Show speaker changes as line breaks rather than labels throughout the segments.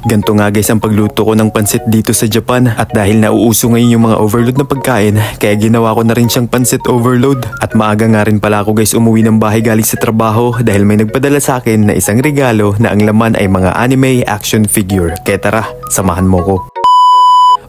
Ganto nga guys ang pagluto ko ng pansit dito sa Japan. At dahil nauuso ngayon yung mga overload na pagkain, kaya ginawa ko na rin siyang pansit overload. At maaga nga rin pala ako guys umuwi ng bahay galing sa trabaho dahil may nagpadala sa akin na isang regalo na ang laman ay mga anime action figure. Kaya tara, samahan mo ko.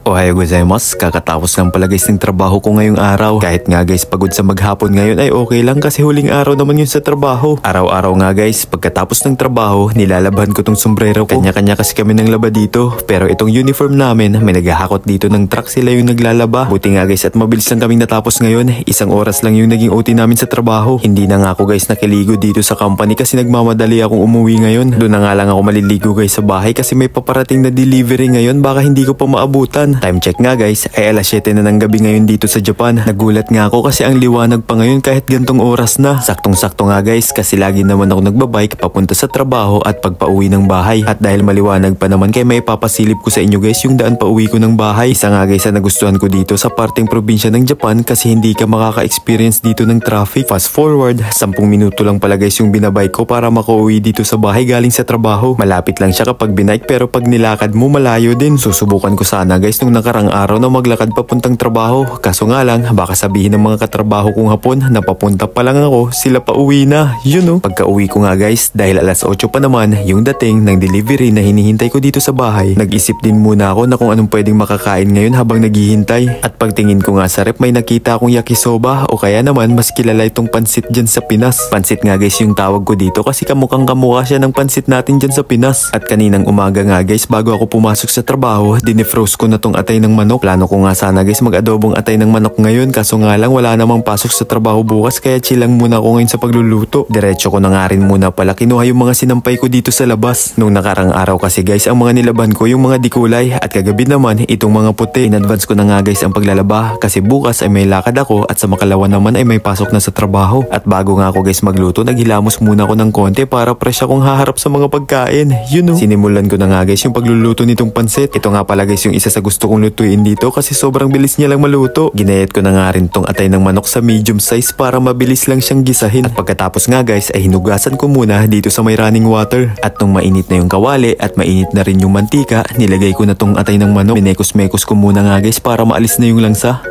Ohayo gozaimasu, kakatapos lang pala guys ng trabaho ko ngayong araw. Kahit nga guys pagod sa maghapon ngayon ay okay lang kasi huling araw naman yun sa trabaho. Araw-araw nga guys, pagkatapos ng trabaho, nilalabhan ko tong sombrero ko. Kanya-kanya kasi kami ng laba dito. Pero itong uniform namin, may naghahakot dito ng truck, sila yung naglalaba. Buti nga guys at mabilis lang kaming natapos ngayon. 1 oras lang yung naging OT namin sa trabaho. Hindi na nga ako guys nakiligo dito sa company kasi nagmamadali akong umuwi ngayon. Doon na nga lang ako maliligo guys sa bahay kasi may paparating na delivery ngayon, baka hindi ko pa maabutan. Time check nga guys, ay alas 7 na ng gabi ngayon dito sa Japan. Nagulat nga ako kasi ang liwanag pa ngayon kahit gantong oras na. Saktong-sakto nga guys kasi lagi naman ako nagbabike papunta sa trabaho at pagpauwi ng bahay. At dahil maliwanag pa naman kaya may papasilip ko sa inyo guys yung daan pauwi ko ng bahay. Isa nga guys na nagustuhan ko dito sa parteng probinsya ng Japan kasi hindi ka makaka-experience dito ng traffic. Fast forward, 10 minuto lang pala guys yung binabike ko para makauwi dito sa bahay galing sa trabaho. Malapit lang siya kapag binike pero pag nilakad mo malayo din. Susubukan ko sana guys nung nakarang araw na maglakad papuntang trabaho. Kaso nga lang, baka sabihin ng mga katrabaho kong hapon na papunta pa lang ako, sila pa uwi na. Yun o. Pagka uwi ko nga guys, dahil alas 8 pa naman yung dating ng delivery na hinihintay ko dito sa bahay, nag-isip din muna ako na kung anong pwedeng makakain ngayon habang naghihintay. At pagtingin ko nga sa rep, may nakita akong yakisoba o kaya naman mas kilala itong pansit dyan sa Pinas. Pansit nga guys yung tawag ko dito kasi kamukhang kamukha siya ng pansit natin dyan sa Pinas. At kaninang umaga nga guys, bago ako pumasok sa trabaho, dinefroze ko na tong atay ng manok. Plano ko nga sana guys mag-adobong atay ng manok ngayon, kaso nga lang wala namang pasok sa trabaho bukas kaya chill lang muna ako ngayon sa pagluluto. Diretso ko na nga rin muna pala kinuha yung mga sinampay ko dito sa labas. Nung nakarang araw kasi guys ang mga nilaban ko yung mga dikulay at kagabi naman itong mga puti. In advance ko na nga guys ang paglalaba kasi bukas ay may lakad ako at sa makalawa naman ay may pasok na sa trabaho. At bago nga ako guys magluto, naghilamos muna ako ng konti para fresh akong haharap sa mga pagkain. Yun o. Sinimulan ko na nga guys yung pagluluto nitong pansit. Ito nga pala guys yung isa sa gusto kong lutuin dito kasi sobrang bilis niya lang maluto. Ginayat ko na nga rin tong atay ng manok sa medium size para mabilis lang siyang gisahin. At pagkatapos nga guys ay hinugasan ko muna dito sa may running water. At nung mainit na yung kawali at mainit na rin yung mantika, nilagay ko na tong atay ng manok. Minekos-mekos ko muna nga guys para maalis na yung langsa.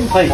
Hi.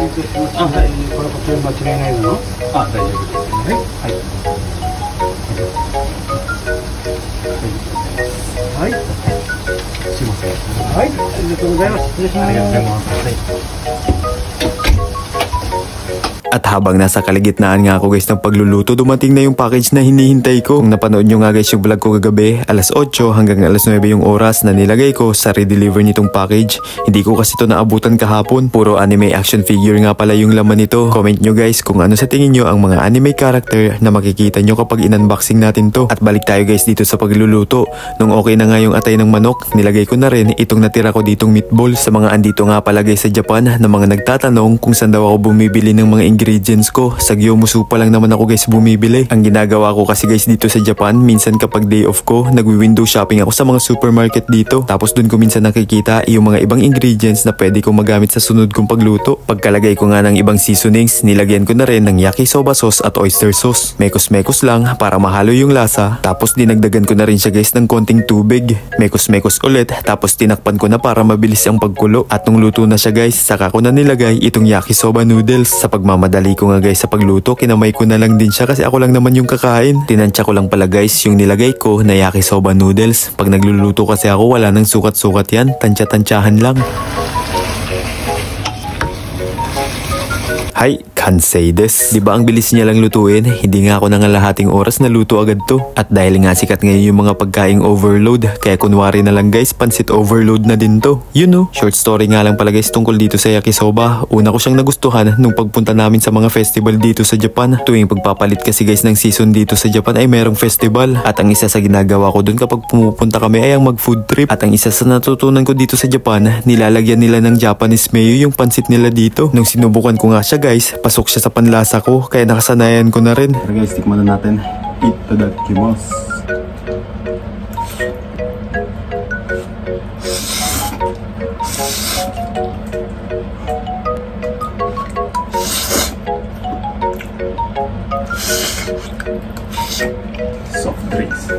At habang nasa kaligitnaan nga ako guys ng pagluluto, dumating na yung package na hinihintay ko. Kung napanood nyo nga guys yung vlog ko kagabi, alas 8 hanggang alas 9 yung oras na nilagay ko sa redeliver nitong package. Hindi ko kasi ito naabutan kahapon. Puro anime action figure nga pala yung laman nito. Comment nyo guys kung ano sa tingin nyo ang mga anime character na makikita nyo kapag in-unboxing natin to. At balik tayo guys dito sa pagluluto. Nung okay na nga yung atay ng manok, nilagay ko na rin itong natira ko ditong meatball. Sa mga andito nga pala guys sa Japan na mga nagtatanong kung saan daw ako bumibili ng mga ingredients ko, sa Gyomusu pa lang naman ako guys bumibili. Ang ginagawa ko kasi guys dito sa Japan, minsan kapag day off ko, nagwi-window shopping ako sa mga supermarket dito. Tapos dun ko minsan nakikita yung mga ibang ingredients na pwede kong magamit sa sunod kong pagluto. Pagkalagay ko nga ng ibang seasonings, nilagyan ko na rin ng yakisoba sauce at oyster sauce. Mekos-mekos lang para mahalo yung lasa. Tapos dinagdagan ko na rin siya guys ng konting tubig. Mekos-mekos ulit, tapos tinakpan ko na para mabilis ang pagkulo. At nung luto na siya guys, saka ko na nilagay itong yakisoba noodles. Sa pagmamadali ko nga guys sa pagluto, kinamay ko na lang din siya kasi ako lang naman yung kakain. Tinansya ko lang pala guys yung nilagay ko na yakisoba noodles. Pag nagluluto kasi ako wala nang sukat-sukat yan, tansya-tansyahan lang. Hi, kansei desu. Diba ang bilis niya lang lutuin? Hindi nga ako nangalahating oras na luto agad to. At dahil nga sikat ngayon yung mga pagkaing overload, kaya kunwari na lang guys, pansit overload na din to. You know, short story nga lang pala guys tungkol dito sa yakisoba. Una ko siyang nagustuhan nung pagpunta namin sa mga festival dito sa Japan. Tuwing pagpapalit kasi guys ng season dito sa Japan ay merong festival. At ang isa sa ginagawa ko dun kapag pumupunta kami ay ang mag food trip. At ang isa sa natutunan ko dito sa Japan, nilalagyan nila ng Japanese mayo yung pansit nila dito. Nung sinubukan ko nga siya guys, pasok siya sa panlasa ko kaya nakasanayan ko na rin. Pero guys, tikman na natin. Itadakimasu. Soft drinks.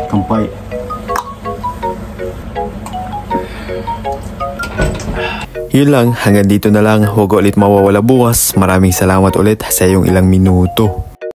Kampay. Yun lang, hanggang dito na lang. Huwag ulit mawawala bukas. Maraming salamat ulit sa iyong ilang minuto.